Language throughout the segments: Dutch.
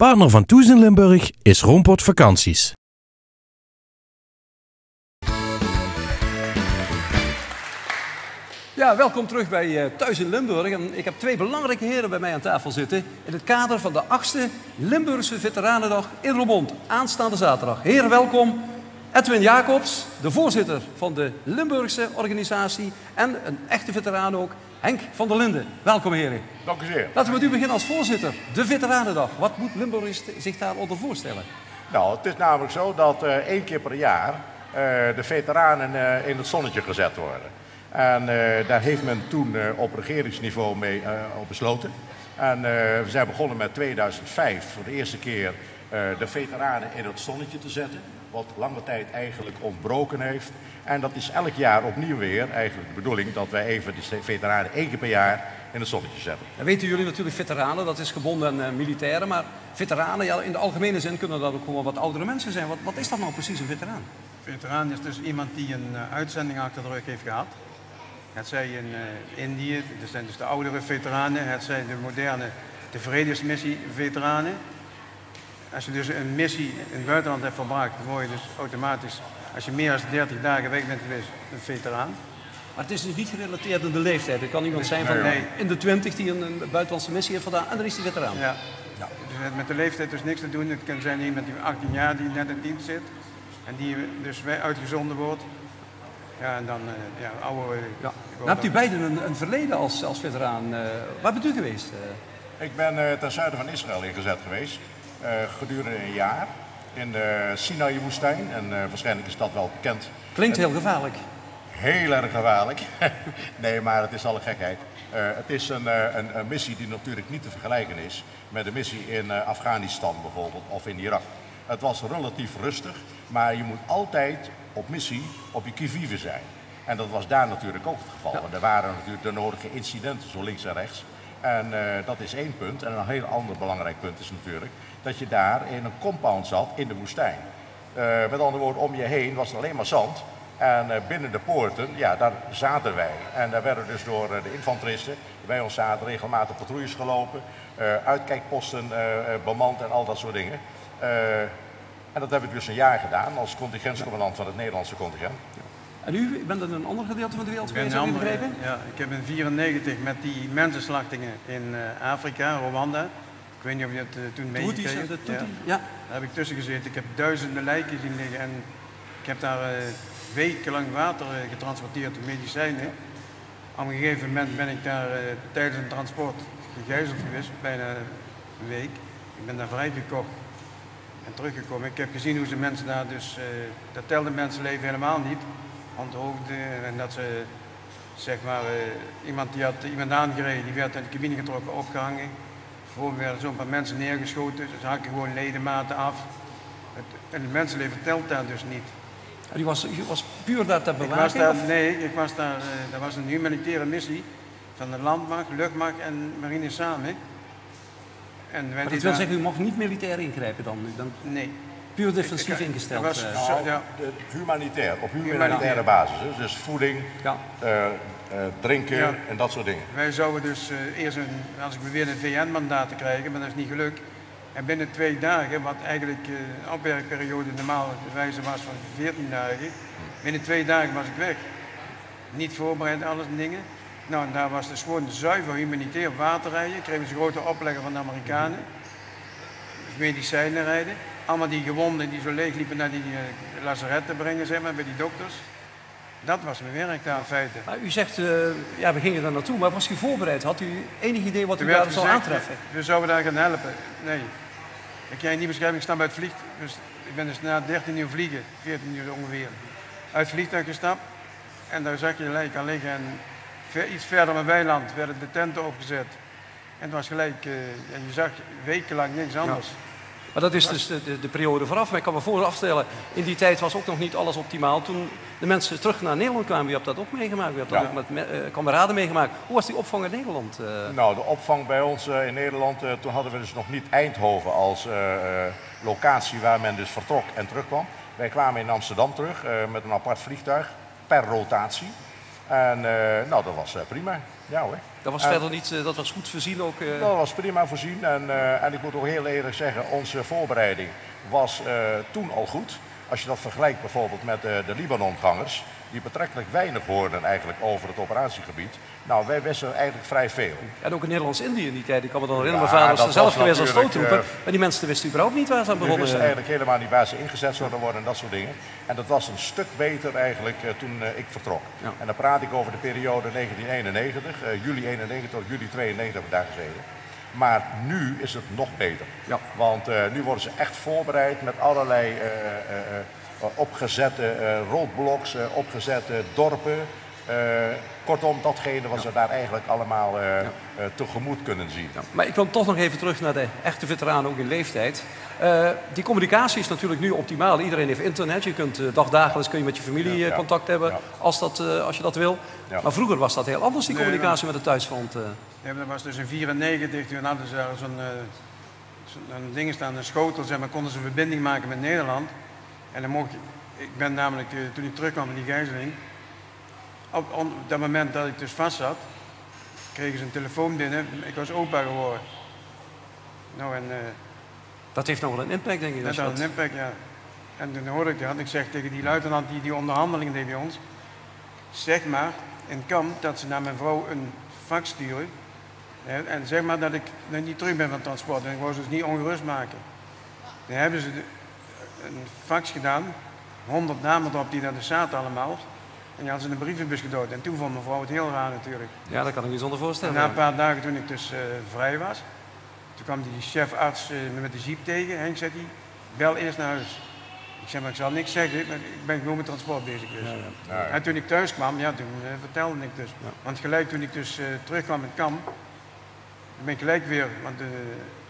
Partner van Toes in Limburg is Roompot Vakanties. Ja, welkom terug bij Thuis in Limburg. En ik heb twee belangrijke heren bij mij aan tafel zitten in het kader van de 8e Limburgse Veteranendag in Roermond, aanstaande zaterdag. Heren, welkom. Edwin Jacobs, de voorzitter van de Limburgse organisatie en een echte veteraan ook, Henk van der Linden. Welkom, heren. Dank u zeer. Laten we met u beginnen als voorzitter. De Veteranendag. Wat moet Limburg zich daaronder voorstellen? Nou, het is namelijk zo dat 1 keer per jaar de veteranen in het zonnetje gezet worden. En daar heeft men toen op regeringsniveau mee op besloten. En we zijn begonnen met 2005 voor de eerste keer de veteranen in het zonnetje te zetten. Wat lange tijd eigenlijk ontbroken heeft. En dat is elk jaar opnieuw weer eigenlijk de bedoeling dat wij even de veteranen 1 keer per jaar in het zonnetje zetten. Dan weten jullie natuurlijk veteranen, dat is gebonden aan militairen. Maar veteranen, ja, in de algemene zin kunnen dat ook gewoon wat oudere mensen zijn. Wat is dat nou precies, een veteraan? Veteraan is dus iemand die een uitzending achter de rug heeft gehad. Het zij in Indië, dat zijn dus de oudere veteranen. Het zijn de moderne, de vredesmissie-veteranen. Als je dus een missie in het buitenland hebt volbracht, dan word je dus automatisch, als je meer dan 30 dagen weg bent geweest, een veteraan. Maar het is dus niet gerelateerd aan de leeftijd. Er kan iemand zijn van in de 20 die een buitenlandse missie heeft gedaan en dan is die veteraan. Ja. Ja. Dus het met de leeftijd dus niks te doen. Het kan zijn iemand die 18 jaar die net in dienst zit en die dus uitgezonden wordt. Ja, en dan oude... Ja. Nou, hebt u beiden een verleden als veteraan. Waar bent u geweest? Ik ben ten zuiden van Israël ingezet geweest. Gedurende een jaar in de Sinaï-woestijn. En waarschijnlijk is dat wel bekend. Klinkt heel gevaarlijk. Heel erg gevaarlijk. Nee, maar het is alle gekheid. Het is een missie die natuurlijk niet te vergelijken is met een missie in Afghanistan bijvoorbeeld of in Irak. Het was relatief rustig, maar je moet altijd op missie op je qui-vive zijn. En dat was daar natuurlijk ook het geval. Ja. Er waren natuurlijk de nodige incidenten zo links en rechts. En dat is 1 punt. En een heel ander belangrijk punt is natuurlijk dat je daar in een compound zat in de woestijn. Met andere woorden, om je heen was er alleen maar zand. En binnen de poorten, ja, daar zaten wij. En daar werden dus door de infanteristen, die bij ons zaten, regelmatig patrouilles gelopen. Uitkijkposten bemand en al dat soort dingen. En dat heb ik dus een jaar gedaan als contingentscommandant van het Nederlandse contingent. En u bent in een ander gedeelte van de wereld geweest, heb ik begrepen? Ja, ik heb in 1994 met die mensenslachtingen in Afrika, Rwanda. Ik weet niet of je dat toen meegekregen hebt. Ja. Daar heb ik tussen gezeten. Ik heb duizenden lijken zien liggen en ik heb daar wekenlang water getransporteerd, medicijnen. Op een gegeven moment ben ik daar tijdens een transport gegijzeld geweest, bijna een week. Ik ben daar vrijgekocht en teruggekomen. Ik heb gezien hoe ze mensen daar dus, dat telde mensenleven helemaal niet, onthoofden en dat ze, zeg maar, iemand die had iemand aangereden, die werd uit de cabine getrokken, opgehangen. Vervolgens werden zo'n paar mensen neergeschoten, ze hakken gewoon ledematen af. Het mensenleven telt daar dus niet. U was puur daar te bewaken? Nee, ik was daar, dat was een humanitaire missie van de landmacht, luchtmacht en marine samen. En maar dat wil zeggen, u mocht niet militair ingrijpen dan? Nee. Puur defensief ingesteld? Was, humanitair, op humanitaire basis. Dus voeding, drinken en dat soort dingen. Wij zouden dus eerst als ik beweerde een VN-mandaat te krijgen, maar dat is niet gelukt. En binnen 2 dagen, wat eigenlijk een afwerkperiode normaal de wijze was van 14 dagen, binnen 2 dagen was ik weg. Niet voorbereid, alles en dingen. Nou, en daar was dus gewoon zuiver humanitair water rijden. Kregen ze grote opleggen van de Amerikanen. Medicijnen rijden. Allemaal die gewonden die zo leeg liepen naar die lazaretten brengen, zeg maar, bij die dokters. Dat was mijn werk daar in feite. Maar u zegt, ja, we gingen daar naartoe, maar was u voorbereid? Had u enig idee wat u daar zou aantreffen? We zouden daar gaan helpen. Nee. Ik kan je niet beschrijven, ik sta bij het vliegtuig. Dus ik ben dus na 13 uur vliegen, 14 uur ongeveer, uit het vliegtuig gestapt. En daar zag je de lijken liggen en iets verder met weiland werden de tenten opgezet. En het was gelijk, je zag wekenlang niks anders. Ja. Maar dat is dus de periode vooraf. Maar ik kan me voorstellen, in die tijd was ook nog niet alles optimaal. Toen de mensen terug naar Nederland kwamen, wie hebt dat ook meegemaakt? Wie hebt dat ook met kameraden meegemaakt? Hoe was die opvang in Nederland? Nou, de opvang bij ons in Nederland, toen hadden we dus nog niet Eindhoven als locatie waar men dus vertrok en terugkwam. Wij kwamen in Amsterdam terug met een apart vliegtuig per rotatie. En nou, dat was prima. Ja hoor. Dat was verder niet, dat was goed voorzien ook. Dat was prima voorzien en ik moet ook heel eerlijk zeggen, onze voorbereiding was toen al goed. Als je dat vergelijkt bijvoorbeeld met de Libanongangers, die betrekkelijk weinig hoorden eigenlijk over het operatiegebied. Nou, wij wisten eigenlijk vrij veel. En ook in Nederlands-Indië in die tijd. Ik kan me dan herinneren, mijn vader was er zelf geweest als stoottroeper. Maar die mensen wisten überhaupt niet waar ze aan begonnen. Die wisten eigenlijk helemaal niet waar ze ingezet zouden worden en dat soort dingen. En dat was een stuk beter eigenlijk toen ik vertrok. Ja. En dan praat ik over de periode 1991, juli 91 tot juli 92 heb ik daar gezeten. Maar nu is het nog beter. Ja. Want nu worden ze echt voorbereid met allerlei opgezette roadblocks, opgezette dorpen. Kortom, datgene wat ze daar eigenlijk allemaal tegemoet kunnen zien. Ja. Maar ik wil toch nog even terug naar de echte veteranen, ook in leeftijd. Die communicatie is natuurlijk nu optimaal. Iedereen heeft internet. Je kunt dagdagelijks kun je met je familie contact hebben als je dat wil. Ja. Maar vroeger was dat heel anders, die communicatie met het thuisfront. Ja, dat was dus in 1994. Toen hadden ze zo'n ding staan, een schotel, zeg maar, konden ze een verbinding maken met Nederland. En dan mocht ik ben namelijk, toen ik terugkwam van die gijzeling, op dat moment dat ik dus vast zat, kregen ze een telefoon binnen. Ik was opa geworden. Nou, en, dat heeft nog wel een impact, denk ik. Dat had een impact, ja. En toen hoorde ik dat. Ik zeg tegen die luitenant die onderhandelingen deed bij ons, zeg maar in kamp dat ze naar mijn vrouw een fax sturen. En zeg maar dat ik niet terug ben van het transport. En ik wou ze dus niet ongerust maken. Dan hebben ze een fax gedaan, 100 namen erop die daar zaten allemaal. En die hadden ze in een brievenbus gedood. En toen vond mijn vrouw het heel raar natuurlijk. Ja, dat kan ik me zonder voorstellen. En na een paar dagen toen ik dus vrij was, toen kwam die chefarts me met de jeep tegen. Henk, zei hij, bel eerst naar huis. Ik zei, maar ik zal niks zeggen, maar ik ben gewoon met transport bezig. Dus. Ja. En toen ik thuis kwam, ja, toen vertelde ik dus. Ja. Want gelijk toen ik dus terugkwam in het kamp, ben ik gelijk weer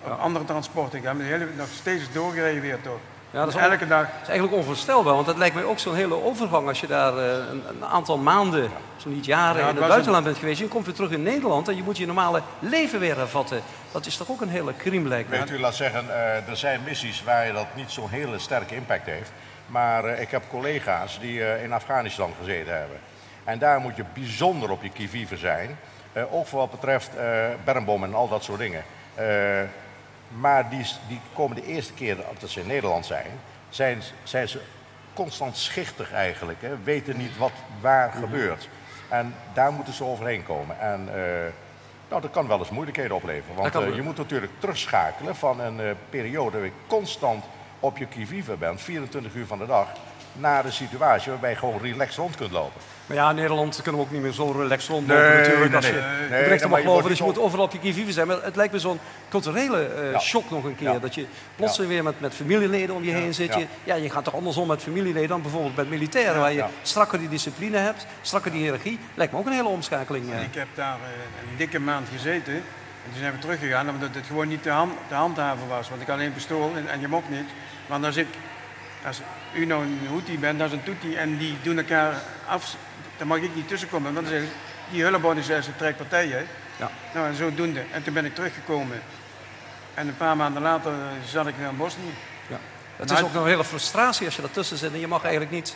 op andere transporten gegaan. Nog steeds doorgereden weer toch. Ja, dat is elke dag. Dat is eigenlijk onvoorstelbaar, want dat lijkt mij ook zo'n hele overgang als je daar een aantal maanden, zo niet jaren, in het buitenland bent geweest. Je komt weer terug in Nederland en je moet je normale leven weer hervatten. Dat is toch ook een hele crime, lijkt me. Weet u, laat zeggen, er zijn missies waar dat niet zo'n hele sterke impact heeft. Maar ik heb collega's die in Afghanistan gezeten hebben. En daar moet je bijzonder op je qui-vive zijn. Ook voor wat betreft bermbom en al dat soort dingen. Maar die komen de eerste keer dat ze in Nederland zijn ze constant schichtig eigenlijk. Hè? Weten niet wat waar gebeurt. En daar moeten ze overheen komen. En nou, dat kan wel eens moeilijkheden opleveren. Want je moet natuurlijk terugschakelen van een periode waar je constant op je qui-vive bent, 24 uur van de dag, naar de situatie waarbij je gewoon relaxed rond kunt lopen. Maar ja, in Nederland kunnen we ook niet meer zo relaxed rondlopen natuurlijk. Als je berichten mag geloven, dus je moet overal op je qui-vive zijn. Maar het lijkt me zo'n culturele shock nog een keer. Ja. Dat je plotseling weer met familieleden om je heen zit. Je gaat toch andersom met familieleden dan bijvoorbeeld met militairen. Waar je strakker die discipline hebt, strakker die hiërarchie. Lijkt me ook een hele omschakeling. Ik heb daar een dikke maand gezeten. En toen zijn we teruggegaan omdat het gewoon niet te handhaven was. Want ik had alleen pistool en je mocht niet. Want als u nou een Houthi bent, dat is een Tutsi en die doen elkaar af, dan mag ik niet tussenkomen. Want dan zeggen ze, die Hullebond is een trekpartij. Hè? Ja. Nou, en zodoende. En toen ben ik teruggekomen. En een paar maanden later zat ik weer in Bosnië. Ja. Het is ook nog een hele frustratie als je daartussen zit en je mag eigenlijk niet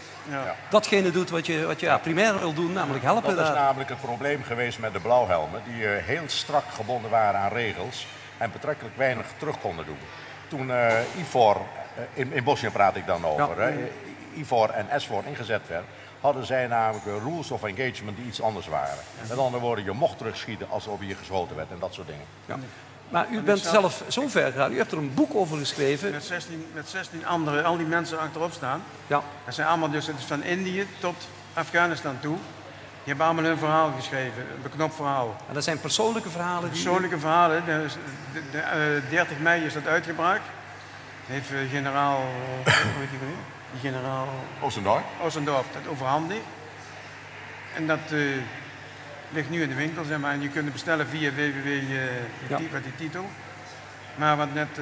datgene doen wat je primair wil doen, namelijk helpen. Dat is namelijk het probleem geweest met de blauwhelmen, die heel strak gebonden waren aan regels en betrekkelijk weinig terug konden doen. Toen IFOR, in Bosnië praat ik dan over, hè, IFOR en SFOR ingezet werd, hadden zij namelijk rules of engagement die iets anders waren. Met andere woorden, je mocht terugschieten als er op je geschoten werd en dat soort dingen. Ja. Maar u bent zelf zo ver gegaan, u hebt er een boek over geschreven. Met 16 anderen, al die mensen achterop staan. Ja. Dat zijn allemaal dus van Indië tot Afghanistan toe. Die hebben allemaal hun verhaal geschreven, een beknopt verhaal. En dat zijn persoonlijke verhalen? Persoonlijke verhalen. 30 mei is dat uitgebracht. Heeft generaal, hoe heet die weer? Die generaal Oostendorp dat overhandigd. En dat ligt nu in de winkel, zeg maar. En je kunt het bestellen via www, die titel. Maar wat net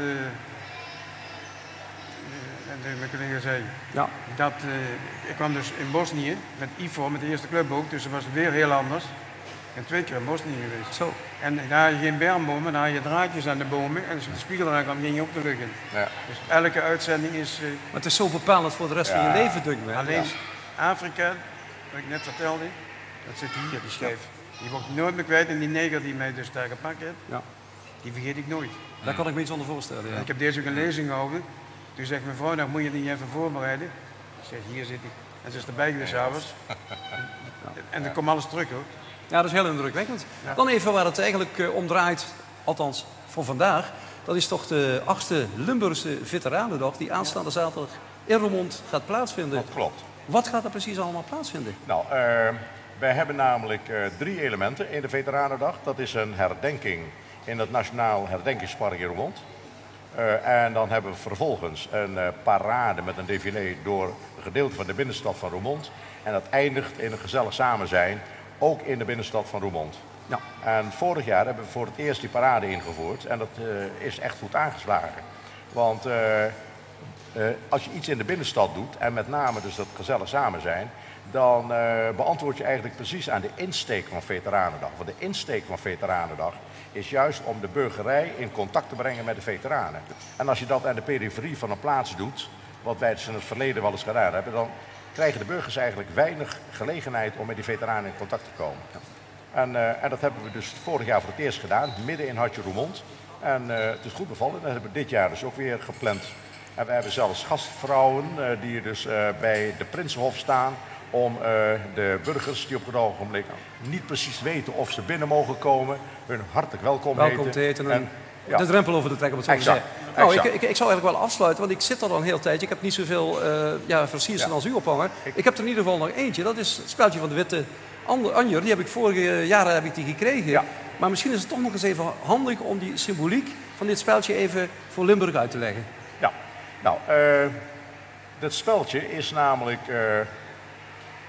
mijn collega zei, dat ik kwam dus in Bosnië met IFOR, met de eerste club ook, dus dat was weer heel anders. Ik ben 2 keer in Bosnië geweest. Zo. En daar had je geen bermbomen, daar had je draadjes aan de bomen. En als je de spiegel eraan kwam, ging je op de rug in. Ja. Dus elke uitzending is... maar het is zo bepalend voor de rest van je leven, denk ik. Alleen Afrika, wat ik net vertelde, Dat zit hier, die schijf. Die wordt nooit meer kwijt en die neger die mij dus daar gepakt heeft, Ja. die vergeet ik nooit. Daar kan ik me iets onder voorstellen. Ja. Ik heb deze ook een lezing gehouden. Toen zegt mijn vrouw, nou moet je die even voorbereiden. Ik zeg, hier zit hij. En ze is erbij geweest s'avonds. En dan komt alles terug hoor. Ja, dat is heel indrukwekkend. Dan even waar het eigenlijk om draait, althans voor vandaag. Dat is toch de 8e Limburgse Veteranendag die aanstaande zaterdag in Roermond gaat plaatsvinden. Dat klopt. Wat gaat er precies allemaal plaatsvinden? Nou, wij hebben namelijk 3 elementen in de Veteranendag. Dat is een herdenking in het Nationaal Herdenkingspark in Roermond. En dan hebben we vervolgens een parade met een défilé door een gedeelte van de binnenstad van Roermond. En dat eindigt in een gezellig samen zijn, ook in de binnenstad van Roermond. Ja. En vorig jaar hebben we voor het eerst die parade ingevoerd en dat is echt goed aangeslagen. Want als je iets in de binnenstad doet, en met name dus dat gezellig samen zijn, dan beantwoord je eigenlijk precies aan de insteek van Veteranendag. Want de insteek van Veteranendag is juist om de burgerij in contact te brengen met de veteranen. En als je dat aan de periferie van een plaats doet, wat wij dus in het verleden wel eens gedaan hebben, dan krijgen de burgers eigenlijk weinig gelegenheid om met die veteranen in contact te komen. En dat hebben we dus vorig jaar voor het eerst gedaan, midden in Hartje Roermond. En het is goed bevallen, dat hebben we dit jaar dus ook weer gepland. En we hebben zelfs gastvrouwen die dus bij de Prinsenhof staan om de burgers die op het ogenblik niet precies weten of ze binnen mogen komen, hun hartelijk welkom te heten en ja. de drempel over te trekken, om het zo te zeggen. Nou, ik zou eigenlijk wel afsluiten, want ik zit al een heel tijdje. Ik heb niet zoveel versiersen als u ophangen. Ik heb er in ieder geval nog eentje. Dat is het speltje van de witte anjer. Die heb ik vorige jaren gekregen. Ja. Maar misschien is het toch nog eens even handig om die symboliek van dit speltje even voor Limburg uit te leggen. Ja, nou, dit speltje is namelijk,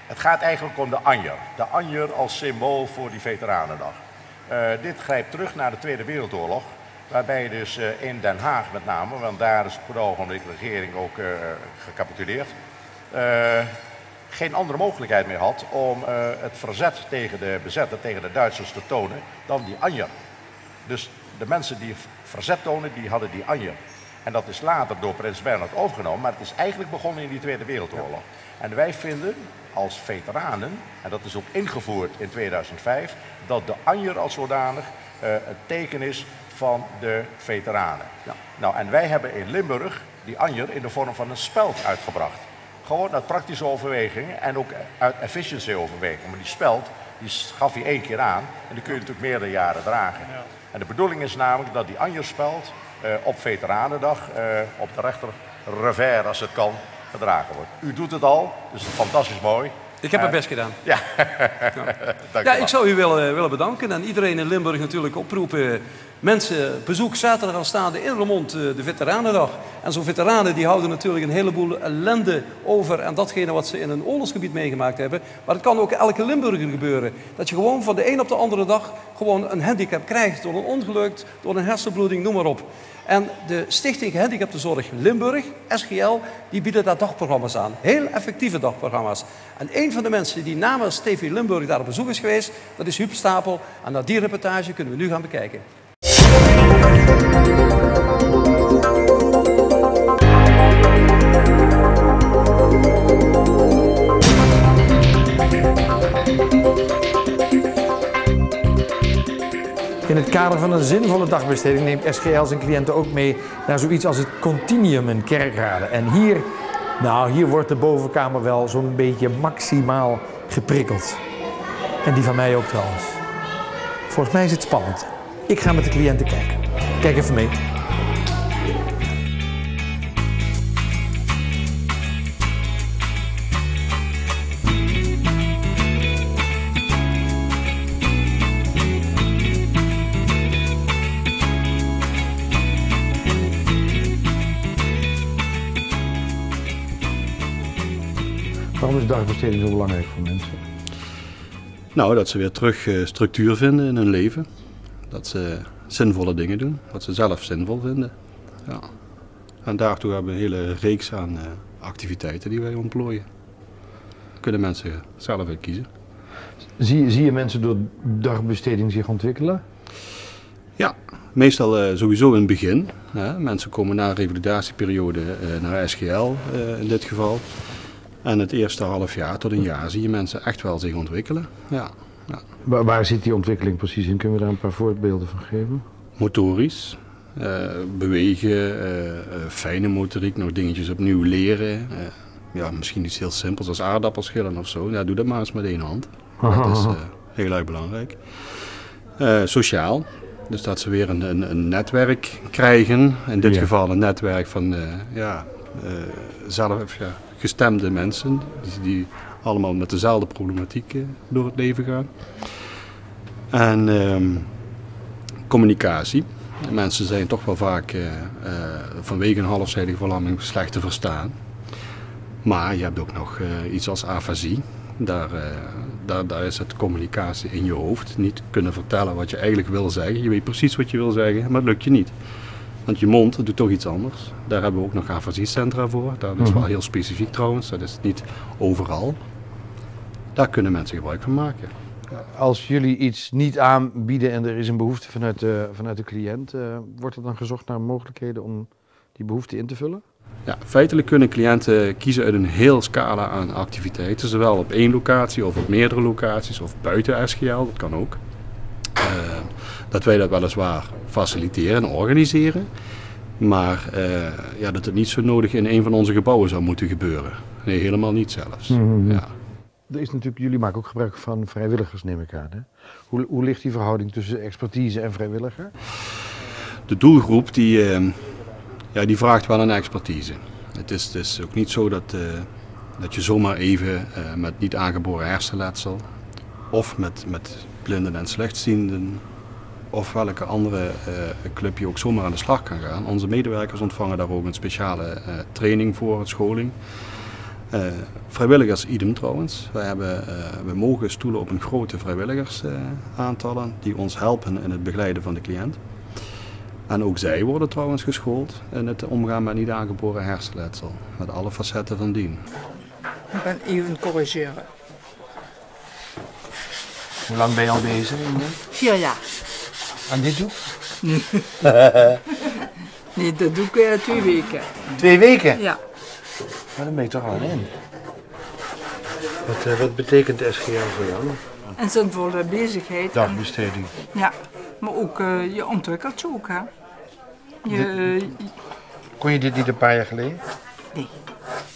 het gaat eigenlijk om de anjer. De anjer als symbool voor die Veteranendag. Dit grijpt terug naar de Tweede Wereldoorlog. Waarbij dus in Den Haag met name, want daar is op het ogenblik de regering ook gecapituleerd, geen andere mogelijkheid meer had om het verzet tegen de bezetter, tegen de Duitsers te tonen dan die anjer. Dus de mensen die verzet tonen, die hadden die anjer. En dat is later door prins Bernhard overgenomen, maar het is eigenlijk begonnen in die Tweede Wereldoorlog. En wij vinden als veteranen, en dat is ook ingevoerd in 2005, dat de anjer als zodanig het teken is van de veteranen. Ja. Nou, en wij hebben in Limburg die anjer in de vorm van een speld uitgebracht. Gewoon uit praktische overwegingen en ook uit efficiency overwegingen. Maar die speld, die schaf je 1 keer aan en die kun je natuurlijk meerdere jaren dragen. Ja. En de bedoeling is namelijk dat die anjerspeld op Veteranendag op de rechter revers, als het kan, gedragen wordt. U doet het al, dus fantastisch mooi. Ik heb het best gedaan. Ja, ja, ik zou u willen bedanken en iedereen in Limburg natuurlijk oproepen. Mensen, bezoek zaterdag aanstaande in Roermond de Veteranendag. En zo'n veteranen die houden natuurlijk een heleboel ellende over en datgene wat ze in een oorlogsgebied meegemaakt hebben. Maar het kan ook elke Limburger gebeuren. Dat je gewoon van de een op de andere dag gewoon een handicap krijgt. Door een ongeluk, door een hersenbloeding, noem maar op. En de Stichting Gehandicaptenzorg Limburg, SGL, die bieden daar dagprogramma's aan. Heel effectieve dagprogramma's. En een van de mensen die namens TV Limburg daar op bezoek is geweest, dat is Huub Stapel. En naar die reportage kunnen we nu gaan bekijken. In het kader van een zinvolle dagbesteding neemt SGL zijn cliënten ook mee naar zoiets als het Continuum in Kerkrade. En hier wordt de bovenkamer wel zo'n beetje maximaal geprikkeld. En die van mij ook trouwens. Volgens mij is het spannend. Ik ga met de cliënten kijken. Kijk even mee. Waarom is dagbesteding zo belangrijk voor mensen? Nou, dat ze weer terug structuur vinden in hun leven. Dat ze zinvolle dingen doen, wat ze zelf zinvol vinden. Ja. En daartoe hebben we een hele reeks aan activiteiten die wij ontplooien. Daar kunnen mensen zelf uit kiezen. Zie je mensen door dagbesteding zich ontwikkelen? Ja, meestal sowieso in het begin. Mensen komen na een revalidatieperiode naar SGL in dit geval. En het eerste half jaar tot een jaar zie je mensen echt wel zich ontwikkelen. Ja. Waar zit die ontwikkeling precies in? Kunnen we daar een paar voorbeelden van geven? Motorisch, bewegen, fijne motoriek, nog dingetjes opnieuw leren. Misschien iets heel simpels als aardappelschillen of zo. Ja, doe dat maar eens met één hand. Dat is heel erg belangrijk. Sociaal, dus dat ze weer een netwerk krijgen. In dit geval een netwerk van gestemde mensen die allemaal met dezelfde problematiek door het leven gaan. En communicatie. Mensen zijn toch wel vaak vanwege een halfzijdige verlamming slecht te verstaan. Maar je hebt ook nog iets als afasie. Daar is het communicatie in je hoofd. Niet kunnen vertellen wat je eigenlijk wil zeggen. Je weet precies wat je wil zeggen, maar het lukt je niet. Want je mond doet toch iets anders. Daar hebben we ook nog afasiecentra voor. Dat is wel heel specifiek trouwens. Dat is niet overal. Daar kunnen mensen gebruik van maken. Als jullie iets niet aanbieden en er is een behoefte vanuit de cliënt, wordt er dan gezocht naar mogelijkheden om die behoefte in te vullen? Ja, feitelijk kunnen cliënten kiezen uit een heel scala aan activiteiten. Zowel op één locatie of op meerdere locaties of buiten SGL, dat kan ook. Dat wij dat weliswaar faciliteren en organiseren. Maar dat het niet zo nodig in een van onze gebouwen zou moeten gebeuren. Nee, helemaal niet zelfs. Mm-hmm. Ja. Er is natuurlijk, jullie maken ook gebruik van vrijwilligers, neem ik aan. Hè? Hoe ligt die verhouding tussen expertise en vrijwilliger? De doelgroep die vraagt wel een expertise. Het is ook niet zo dat je zomaar even met niet aangeboren hersenletsel of met blinden en slechtzienden of welke andere clubje ook zomaar aan de slag kan gaan. Onze medewerkers ontvangen daar ook een speciale training voor, scholing. Vrijwilligers idem trouwens. We mogen stoelen op een grote vrijwilligersaantallen die ons helpen in het begeleiden van de cliënt. En ook zij worden trouwens geschoold in het omgaan met niet aangeboren hersenletsel. Met alle facetten van dien. Ik ben even corrigeren. Hoe lang ben je al bezig? 4 jaar. Aan dit doek? Nee, dat doe ik 2 weken. 2 weken? Ja. Maar dan ben je toch al aan in. Wat betekent SGL voor jou? En zinvolle bezigheid. Dagbesteding. Ja, maar ook je ontwikkelt je ook, hè. Kon je dit niet een paar jaar geleden? Nee.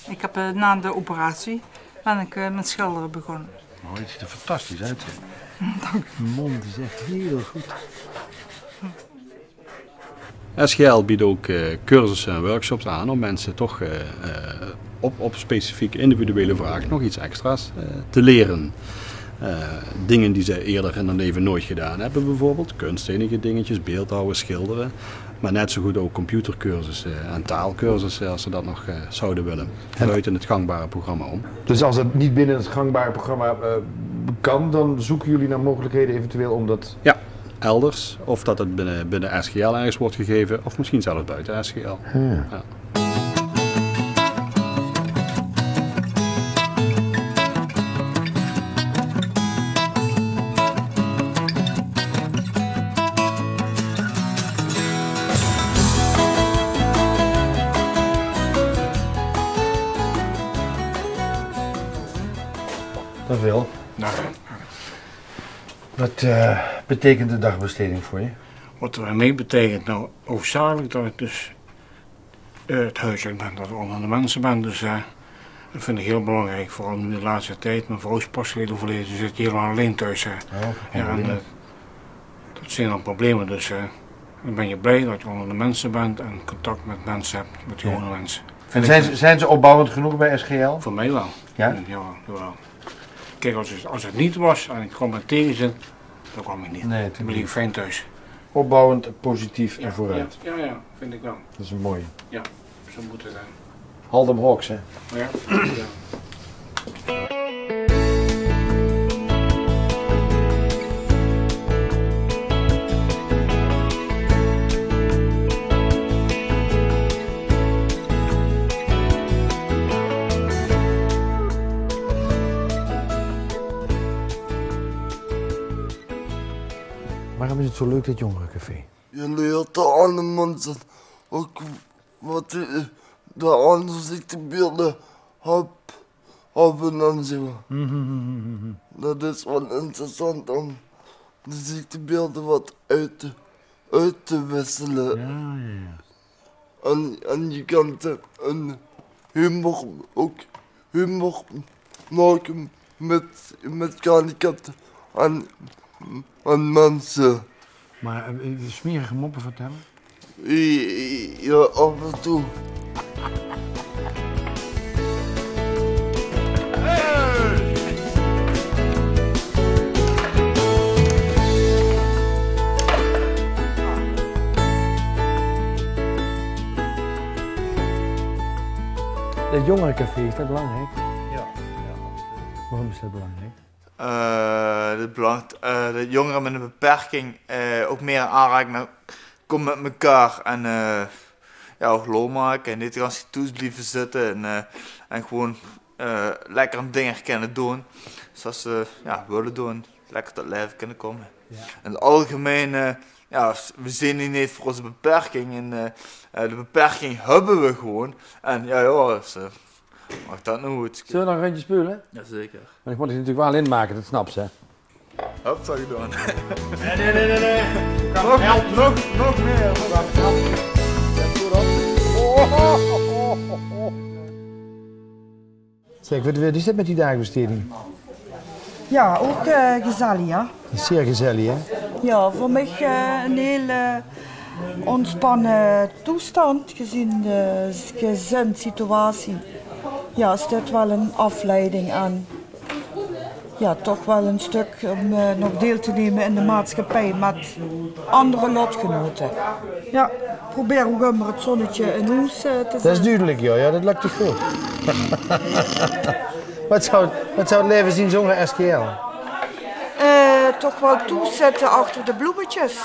Ik heb na de operatie ben ik met schilderen begonnen. Oh, het ziet er fantastisch uit. Dank. De mond is echt heel goed. SGL biedt ook cursussen en workshops aan om mensen toch op specifieke individuele vragen nog iets extra's te leren. Dingen die ze eerder in hun leven nooit gedaan hebben, bijvoorbeeld kunstzinnige dingetjes, beeldhouwen, schilderen. Maar net zo goed ook computercursussen en taalcursussen als ze dat nog zouden willen. Buiten het gangbare programma om. Dus als het niet binnen het gangbare programma kan, dan zoeken jullie naar mogelijkheden eventueel om dat... Ja, elders. Of dat het binnen SGL ergens wordt gegeven, of misschien zelfs buiten SGL. Ja. Dat wil. Wat betekent de dagbesteding voor je? Wat er mee betekent, nou, hoofdzakelijk dat ik dus het huiselijk ben, dat ik onder de mensen ben. Dus dat vind ik heel belangrijk, vooral nu de laatste tijd. Mijn vrouw is pas geleden overleden, dus zit helemaal alleen thuis. Dat zijn dan problemen, dus dan ben je blij dat je onder de mensen bent en contact met mensen hebt, met gewone mensen. En zijn ze opbouwend genoeg bij SGL? Voor mij wel. Ja? Ja, wel. Kijk, als het niet was en ik kwam met tegenzin, dan kwam ik niet. Nee, dan bleef ik fijn thuis. Opbouwend, positief en vooruit. Ja, vind ik wel. Dat is een mooie. Ja, zo moet het zijn. Haldem Hawks, hè? Ja. Waarom is het zo leuk, dit jongerencafé? Je leert de andere mensen ook wat de andere ziektebeelden hebben. ambulance. Dat is wel interessant om de ziektebeelden wat uit te wisselen. En je kan een humor maken met gehandicapten aan mensen. Maar smerige moppen vertellen? Ja, af en toe. Het jongerencafé, is dat belangrijk? Ja. Waarom is dat belangrijk? Dat jongeren met een beperking ook meer in aanraking komen met elkaar en ook lol maken en niet gaan toes blijven zitten en gewoon lekker een dingen kunnen doen zoals ze willen doen, lekker tot leven kunnen komen. Ja. In het algemeen, we zijn hier niet voor onze beperking en de beperking hebben we gewoon en dus, mag dat nou goed. Zullen we nog een rondje spelen? Jazeker. Maar ik moet het natuurlijk wel inmaken, dat snap ze. Hop, zou je doen. Nee. Nog meer. Zeg, wat is dit met die dagbesteding? Ja, ook gezellig, ja. Zeer gezellig, hè? Ja, voor mij een hele ontspannen toestand, gezien de gezinssituatie. Ja, is dit wel een afleiding aan, toch wel een stuk om nog deel te nemen in de maatschappij met andere lotgenoten. Ja, probeer ook immer het zonnetje in huis te zetten. Dat is duidelijk, ja, dat lukt toch goed. Wat zou het leven zien zonder SGL? Toch wel toezitten achter de bloemetjes.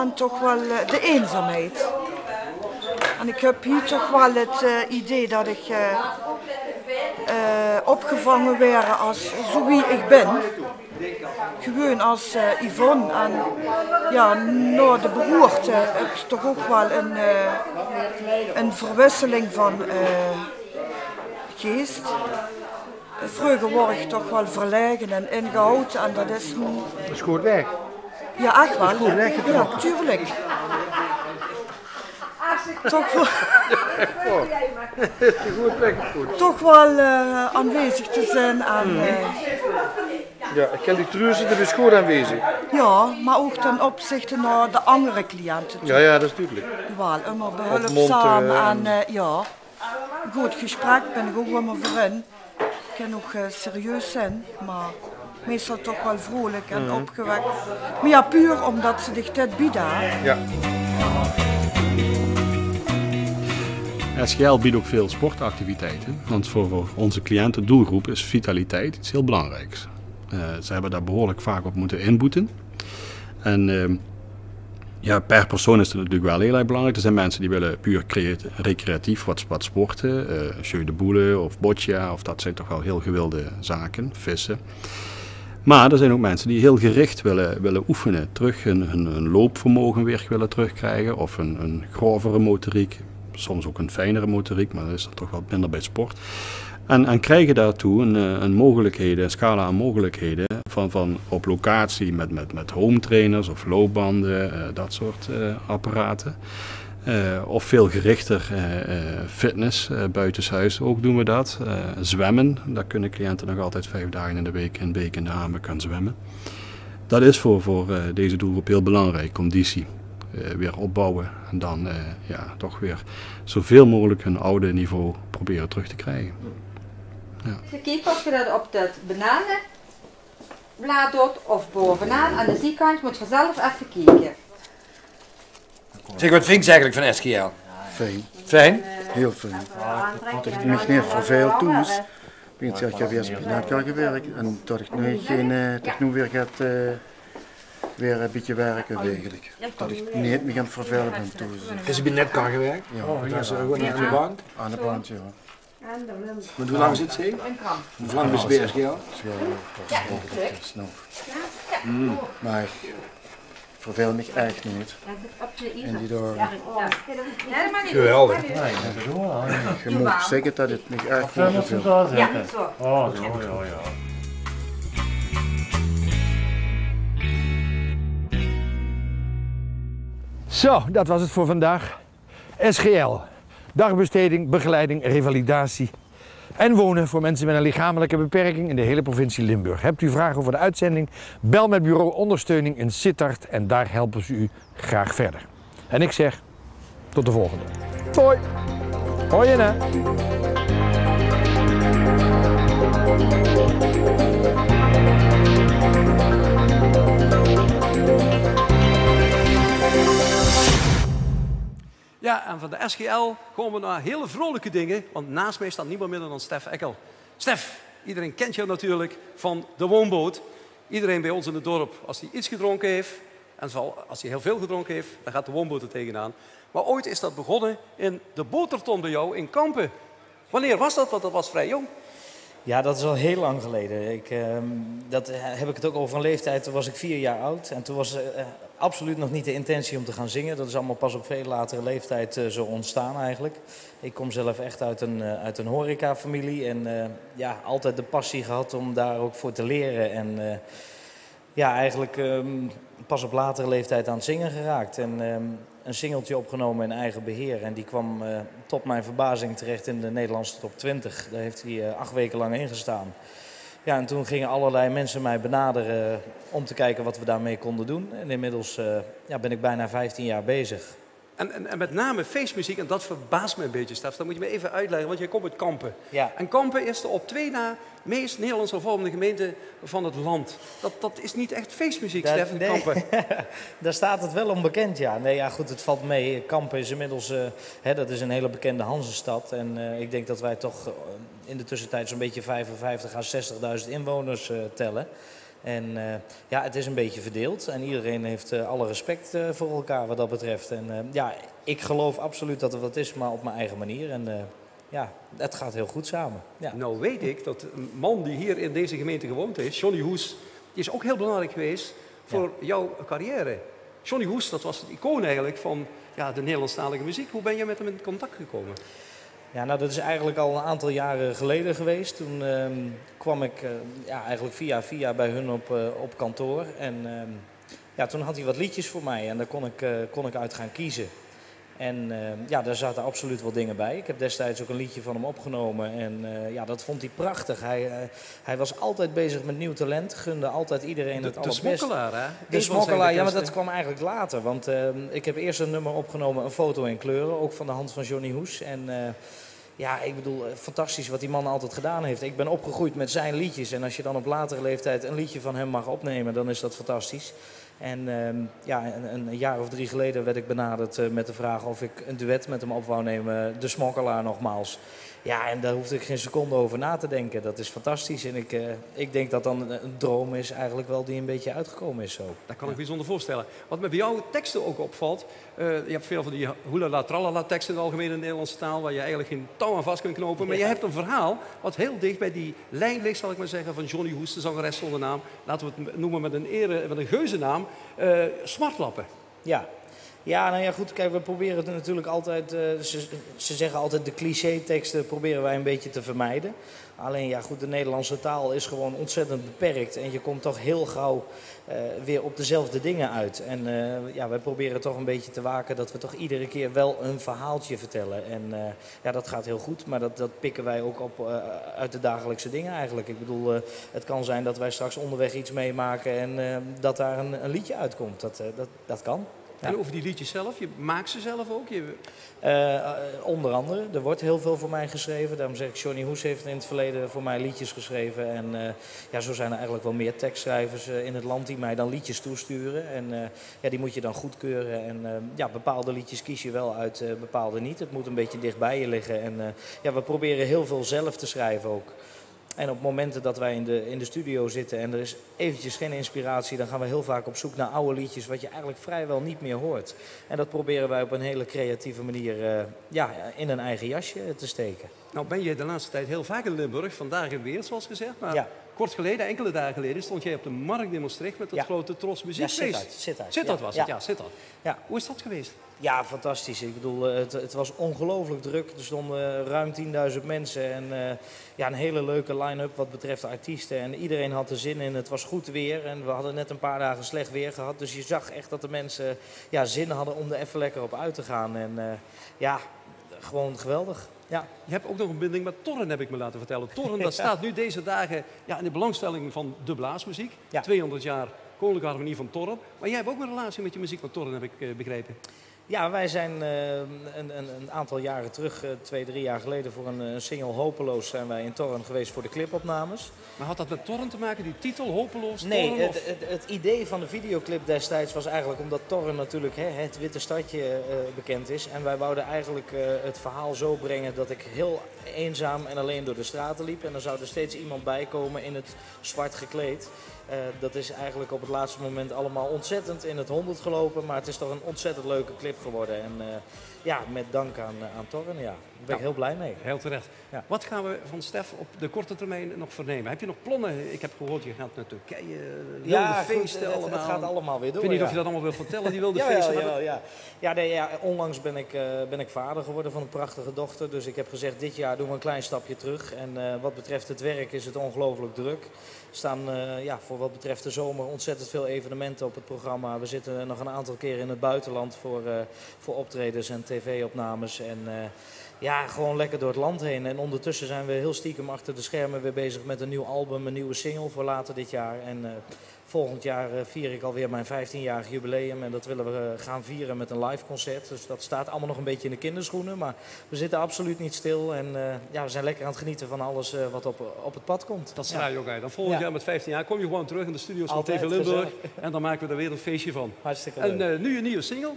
En toch wel de eenzaamheid. En ik heb hier toch wel het idee dat ik opgevangen werd als zo wie ik ben. Gewoon als Yvonne. En na de beroerte heb ik toch ook wel een verwisseling van geest. Vroeger word ik toch wel verlegen en ingehouden en dat is nu... Dat is goed weg. Ja, echt wel. Dat is goed weg. Ja, tuurlijk. Toch wel... toch wel aanwezig te zijn en... Ja, ik ken die truus, dat is goed aanwezig. Ja, maar ook ten opzichte naar de andere cliënten. Ja, dat is duidelijk. Wel, immer behulpzaam en goed gesprek ben ik ook wel maar voor in. Ik kan ook serieus zijn, maar meestal toch wel vrolijk en opgewekt. Maar ja, puur omdat ze zich dit bieden. Ja. SGL biedt ook veel sportactiviteiten, want voor onze cliënten doelgroep is vitaliteit iets heel belangrijks. Ze hebben daar behoorlijk vaak op moeten inboeten. En per persoon is het natuurlijk wel heel erg belangrijk. Er zijn mensen die willen puur recreatief wat sporten. Jeu de boule of boccia, of dat zijn toch wel heel gewilde zaken, vissen. Maar er zijn ook mensen die heel gericht willen oefenen. Terug hun loopvermogen weer willen terugkrijgen of een grovere motoriek. Soms ook een fijnere motoriek, maar dat is er toch wat minder bij sport. En krijgen daartoe een scala aan mogelijkheden van op locatie met home trainers of loopbanden, dat soort apparaten. Of veel gerichter fitness, buitenshuis ook doen we dat. Zwemmen, daar kunnen cliënten nog altijd 5 dagen in de week in Beek en de Hamen gaan zwemmen. Dat is voor deze doelgroep heel belangrijk, conditie. Weer opbouwen en dan toch weer zoveel mogelijk hun oude niveau proberen terug te krijgen. Ja. Kijk, als je dat op dat bananenblad doet of bovenaan aan de zijkant, moet je zelf even kijken. Zeg, wat vind je eigenlijk van SGL? Fijn. Fijn? Heel fijn. Dat ik me niet verveeld toen. Ik heb eerst kan gewerkt en dat ik nu weer gaat weer een beetje werken eigenlijk. Dat ik niet meer aan het vervelen ben toen. Is je bij Netcar gewerkt? Ja. Dat is gewoon aan de band? Aan de band, ja. Maar hoe lang zit ze? Hoe lang is het bij SGL? Ja, nog. Maar verveel me echt niet. En die door... Geweldig. Je moet zeggen dat het me echt goed verveelt. Ja, zo. Oh, ja. Zo, dat was het voor vandaag. SGL. Dagbesteding, begeleiding, revalidatie en wonen voor mensen met een lichamelijke beperking in de hele provincie Limburg. Hebt u vragen over de uitzending? Bel met bureau ondersteuning in Sittard en daar helpen ze u graag verder. En ik zeg, tot de volgende. Hoi! Hoi en hè! Ja, en van de SGL komen we naar hele vrolijke dingen, want naast mij staat niemand minder dan Stef Eckel. Stef, iedereen kent jou natuurlijk van de woonboot. Iedereen bij ons in het dorp, als hij iets gedronken heeft, en vooral als hij heel veel gedronken heeft, dan gaat de woonboot er tegenaan. Maar ooit is dat begonnen in de boterton bij jou in Kampen. Wanneer was dat? Want dat was vrij jong. Ja, dat is al heel lang geleden. Dat heb ik het ook over een leeftijd, toen was ik 4 jaar oud. En toen was absoluut nog niet de intentie om te gaan zingen. Dat is allemaal pas op veel latere leeftijd zo ontstaan eigenlijk. Ik kom zelf echt uit een horecafamilie en altijd de passie gehad om daar ook voor te leren. En eigenlijk pas op latere leeftijd aan het zingen geraakt. En een singeltje opgenomen in eigen beheer. En die kwam tot mijn verbazing terecht in de Nederlandse top 20. Daar heeft hij 8 weken lang in gestaan. Ja, en toen gingen allerlei mensen mij benaderen om te kijken wat we daarmee konden doen. En inmiddels ben ik bijna 15 jaar bezig. En met name feestmuziek, en dat verbaast me een beetje, Stef. Dat moet je me even uitleggen, want jij komt uit Kampen. Ja. En Kampen is de op 2 na meest Nederlands hervormde gemeente van het land. Dat is niet echt feestmuziek, Stef, in Kampen. Daar staat het wel onbekend, ja. Nee, ja, goed, het valt mee. Kampen is inmiddels, dat is een hele bekende Hanzestad. En ik denk dat wij toch in de tussentijd zo'n beetje 55 à 60.000 inwoners tellen. En het is een beetje verdeeld en iedereen heeft alle respect voor elkaar wat dat betreft. En ik geloof absoluut dat er wat is, maar op mijn eigen manier. En het gaat heel goed samen. Ja. Nou weet ik dat een man die hier in deze gemeente gewoond heeft, Johnny Hoes, die is ook heel belangrijk geweest voor jouw carrière. Johnny Hoes, dat was het icoon eigenlijk van de Nederlandstalige muziek. Hoe ben je met hem in contact gekomen? Ja, nou dat is eigenlijk al een aantal jaren geleden geweest. Toen kwam ik eigenlijk via bij hun op kantoor. En toen had hij wat liedjes voor mij en daar kon ik uit gaan kiezen. En daar zaten absoluut wel dingen bij. Ik heb destijds ook een liedje van hem opgenomen en dat vond hij prachtig. Hij was altijd bezig met nieuw talent, gunde altijd iedereen het allerbeste. De smokkelaar, hè? De smokkelaar, ja, maar dat kwam eigenlijk later. Want ik heb eerst een nummer opgenomen, een foto in kleuren, ook van de hand van Johnny Hoes. En ik bedoel, fantastisch wat die man altijd gedaan heeft. Ik ben opgegroeid met zijn liedjes en als je dan op latere leeftijd een liedje van hem mag opnemen, dan is dat fantastisch. En een jaar of 3 geleden werd ik benaderd met de vraag of ik een duet met hem op wou nemen, De Smokkelaar nogmaals. Ja, en daar hoefde ik geen seconde over na te denken. Dat is fantastisch en ik denk dat dan een droom is eigenlijk wel die een beetje uitgekomen is zo. Dat kan ik me bijzonder voorstellen. Wat me bij jouw teksten ook opvalt, je hebt veel van die hoelala tralala teksten in de algemene Nederlandse taal, waar je eigenlijk geen touw aan vast kunt knopen. Maar je hebt een verhaal wat heel dicht bij die lijn ligt, zal ik maar zeggen, van Johnny Hoes, de zangeres zonder naam. Laten we het noemen met een geuzennaam. Smartlappen. Ja. Ja, nou ja, goed, kijk, we proberen het natuurlijk altijd, ze zeggen altijd de cliché-teksten proberen wij een beetje te vermijden. Alleen, ja goed, de Nederlandse taal is gewoon ontzettend beperkt en je komt toch heel gauw weer op dezelfde dingen uit. En wij proberen toch een beetje te waken dat we toch iedere keer wel een verhaaltje vertellen. En dat gaat heel goed, maar dat pikken wij ook op uit de dagelijkse dingen eigenlijk. Ik bedoel, het kan zijn dat wij straks onderweg iets meemaken en dat daar een liedje uitkomt. Dat kan. Ja. En over die liedjes zelf, je maakt ze zelf ook? Onder andere, er wordt heel veel voor mij geschreven. Daarom zeg ik, Johnny Hoes heeft in het verleden voor mij liedjes geschreven. En zo zijn er eigenlijk wel meer tekstschrijvers in het land die mij dan liedjes toesturen. En die moet je dan goedkeuren. En bepaalde liedjes kies je wel uit, bepaalde niet. Het moet een beetje dicht bij je liggen. En we proberen heel veel zelf te schrijven ook. En op momenten dat wij in de studio zitten en er is eventjes geen inspiratie, dan gaan we heel vaak op zoek naar oude liedjes wat je eigenlijk vrijwel niet meer hoort. En dat proberen wij op een hele creatieve manier in een eigen jasje te steken. Nou ben je de laatste tijd heel vaak in Limburg, vandaag en weer zoals gezegd. Maar kort geleden, enkele dagen geleden, stond jij op de markt in Maastricht met het grote Tros muziekfeest. Sittard was het, Sittard. Ja. Hoe is dat geweest? Ja, fantastisch. Ik bedoel, het was ongelooflijk druk. Er stonden ruim 10.000 mensen en een hele leuke line-up wat betreft de artiesten. En iedereen had er zin in. Het was goed weer en we hadden net een paar dagen slecht weer gehad. Dus je zag echt dat de mensen zin hadden om er even lekker op uit te gaan. En gewoon geweldig. Ja. Je hebt ook nog een binding met Torren, heb ik me laten vertellen. Torren, dat staat nu deze dagen in de belangstelling van de blaasmuziek. 200 jaar Koninklijke Harmonie van Torren. Maar jij hebt ook een relatie met je muziek van Torren, heb ik begrepen. Ja, wij zijn een aantal jaren terug, 2-3 jaar geleden, voor een single Hopeloos zijn wij in Torren geweest voor de clipopnames. Maar had dat met Torren te maken, die titel Hopeloos? Nee, Torren, het idee van de videoclip destijds was eigenlijk omdat Torren natuurlijk het witte stadje bekend is. En wij wouden eigenlijk het verhaal zo brengen dat ik heel eenzaam en alleen door de straten liep. En dan zou er steeds iemand bij komen in het zwart gekleed. Dat is eigenlijk op het laatste moment allemaal ontzettend in het 100 gelopen. Maar het is toch een ontzettend leuke clip geworden. En met dank aan Torren, daar ben ik heel blij mee. Heel terecht. Ja. Wat gaan we van Stef op de korte termijn nog vernemen? Heb je nog plannen? Ik heb gehoord, je gaat naar Turkije, wilde feesten allemaal. Het gaat allemaal weer door. Ik weet niet of je dat allemaal wilt vertellen, die wilde feesten. Onlangs ben ik vader geworden van een prachtige dochter. Dus ik heb gezegd, dit jaar doen we een klein stapje terug. En wat betreft het werk is het ongelooflijk druk. Er staan voor wat betreft de zomer ontzettend veel evenementen op het programma. We zitten nog een aantal keer in het buitenland voor optredens en tv-opnames. En gewoon lekker door het land heen. En ondertussen zijn we heel stiekem achter de schermen weer bezig met een nieuw album, een nieuwe single voor later dit jaar. En volgend jaar vier ik alweer mijn 15-jarig jubileum. En dat willen we gaan vieren met een live concert. Dus dat staat allemaal nog een beetje in de kinderschoenen. Maar we zitten absoluut niet stil. En we zijn lekker aan het genieten van alles wat op het pad komt. Dat straal je ook uit. Dan volgend jaar met 15 jaar kom je gewoon terug in de studio's van TV Limburg. En dan maken we er weer een feestje van. Hartstikke leuk. En nu een nieuwe single.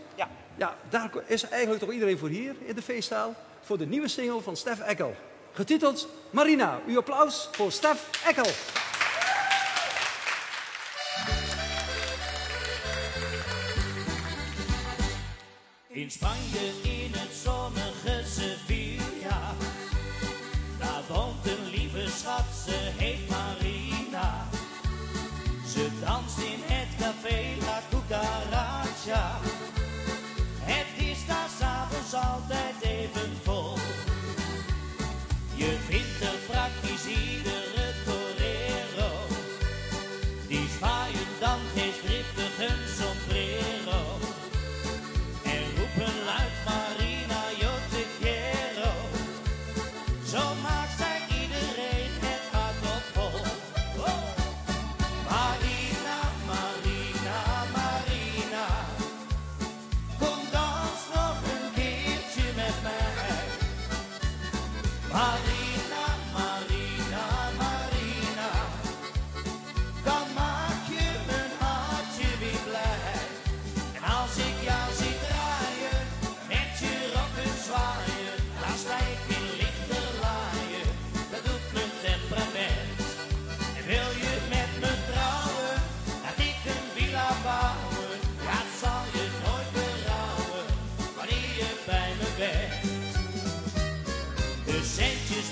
Ja, daar is eigenlijk toch iedereen voor hier in de feestzaal. Voor de nieuwe single van Stef Eckel. Getiteld Marina. Uw applaus voor Stef Eckel. In Spanje, in het zonnige Sevilla, daar woont een lieve schat, ze heet Marina. Ze danst in het café La Cucaracha. Het is daar 's avonds altijd even vol. Je vindt er praktisch iedere torero, die zwaaien dan geestdriftig een sombrero. Luid Marina, yo te quiero. Zo maakt zij iedereen het hart op vol. Oh. Marina, Marina, Marina, kom dans nog een keertje met mij. Marina, Marina, Marina, dan maak je mijn hartje weer blij. En als ik jou zie draaien, met je rokken zwaaien, dan stijg in lichte laaien, dat doet mijn temperament. En wil je met me trouwen, laat ik een villa bouwen, dat zal je nooit berouwen, wanneer je bij me bent. De centjes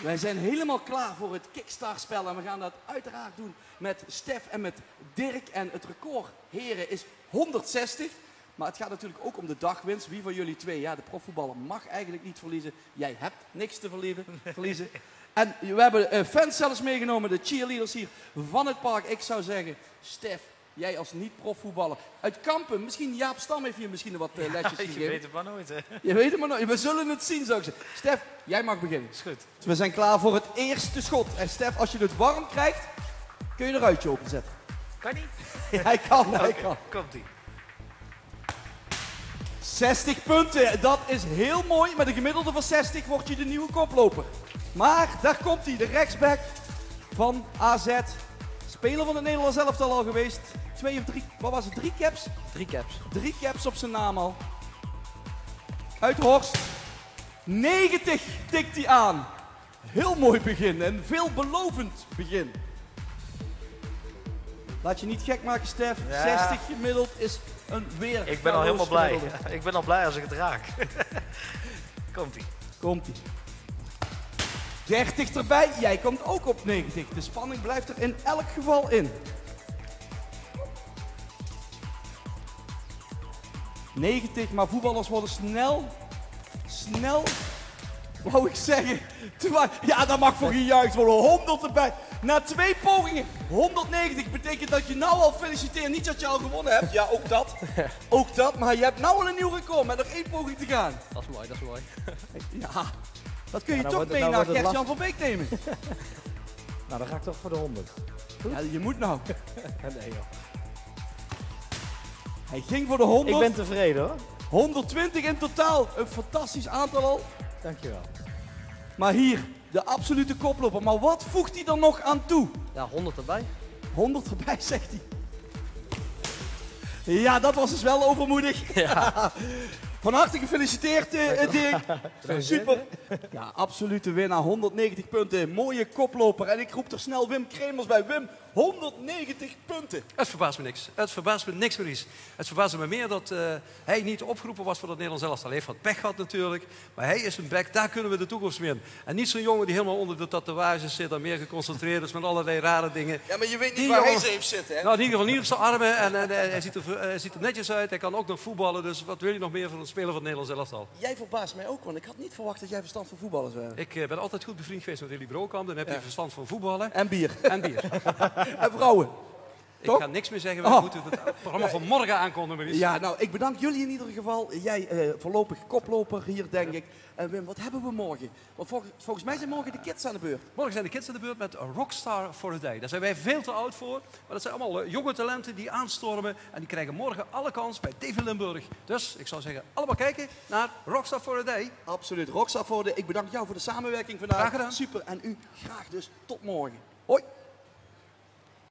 Wij zijn helemaal klaar voor het Kickstart-spel en we gaan dat uiteraard doen met Stef en met Dirk. En het record, heren, is 160. Maar het gaat natuurlijk ook om de dagwinst. Wie van jullie twee, ja, de profvoetballer mag eigenlijk niet verliezen. Jij hebt niks te verliezen. En we hebben fans zelfs meegenomen, de cheerleaders hier van het park. Ik zou zeggen, Stef, jij als niet-profvoetballer uit Kampen, misschien Jaap Stam heeft hier misschien wat lesjes gegeven. Je weet het maar nooit, hè? Je weet het maar nooit. We zullen het zien, zou ik zeggen. Stef, jij mag beginnen. Is goed. We zijn klaar voor het eerste schot. En Stef, als je het warm krijgt, kun je een ruitje openzetten. Kan niet? Hij kan. Komt-ie. 60 punten, dat is heel mooi. Met een gemiddelde van 60 word je de nieuwe koploper. Maar daar komt hij, de rechtsback van AZ. Speler van het Nederlands elftal al geweest. 2 of 3, wat was het? 3 caps? 3 caps. 3 caps op zijn naam al. Uit Horst. 90 tikt hij aan. Heel mooi begin en veelbelovend begin. Laat je niet gek maken, Stef. Ja. 60 gemiddeld is een weer. Ik ben al helemaal blij. Ik ben al blij als ik het raak. Komt-ie. Komt-ie. 30 erbij. Jij komt ook op 90. De spanning blijft er in elk geval in. 90, maar voetballers worden snel, wou ik zeggen. Ja, dat mag voor gejuicht worden. 100 erbij. Na 2 pogingen, 190 betekent dat je nou al feliciteert. Niet dat je al gewonnen hebt. Ja, ook dat. Ook dat, maar je hebt nou al een nieuw record met nog 1 poging te gaan. Dat is mooi, dat is mooi. Ja, dat kun je Nou toch wordt het- mee nou naar wordt het Gert-Jan van Beek nemen. Nou, dan ga ik toch voor de 100. Ja, je moet nou. Nee, joh. Hij ging voor de 100. Ik ben tevreden, hoor. 120 in totaal. Een fantastisch aantal al. Dankjewel. Maar hier, de absolute koploper. Maar wat voegt hij er nog aan toe? Ja, 100 erbij. 100 erbij, zegt hij. Ja, dat was dus wel overmoedig. Ja. Van harte gefeliciteerd, Dirk. Super. Ja, absolute winnaar. 190 punten. Mooie koploper. En ik roep er snel Wim Kremers bij. Wim, 190 punten. Het verbaast me niks. Het verbaast me niks, Maurice. Het verbaast me meer dat hij niet opgeroepen was voor het Nederlands elftal. Hij heeft wat pech gehad natuurlijk. Maar hij is een back, daar kunnen we de toekomst mee in. En niet zo'n jongen die helemaal onder de tatoeages zit en meer geconcentreerd is met allerlei rare dingen. Ja, maar je weet niet Die waar hij jongen- ze heeft zitten, hè? Nou, in ieder geval niet op zijn armen. En hij ziet er netjes uit. Hij kan ook nog voetballen. Dus wat wil je nog meer van een speler van het Nederlands elftal? Jij verbaast mij ook, want ik had niet verwacht dat jij verstand van voetballers hebt. Ik ben altijd goed bevriend geweest met Willy Brokamp. Dan heb je verstand van voetballen. En bier. En bier. En vrouwen. Ik ga niks meer zeggen. We moeten het programma van morgen aankondigen, Maurice. Ja, nou, ik bedank jullie in ieder geval. Jij voorlopig koploper hier, denk ik. En Wim, wat hebben we morgen? Want volgens mij zijn morgen de kids aan de beurt. Morgen zijn de kids aan de beurt met Rockstar for a Day. Daar zijn wij veel te oud voor. Maar dat zijn allemaal jonge talenten die aanstormen. En die krijgen morgen alle kans bij TV Limburg. Dus ik zou zeggen, allemaal kijken naar Rockstar for a Day. Absoluut. Rockstar for a Day. Ik bedank jou voor de samenwerking vandaag. Graag gedaan. Super. En u graag dus tot morgen. Hoi.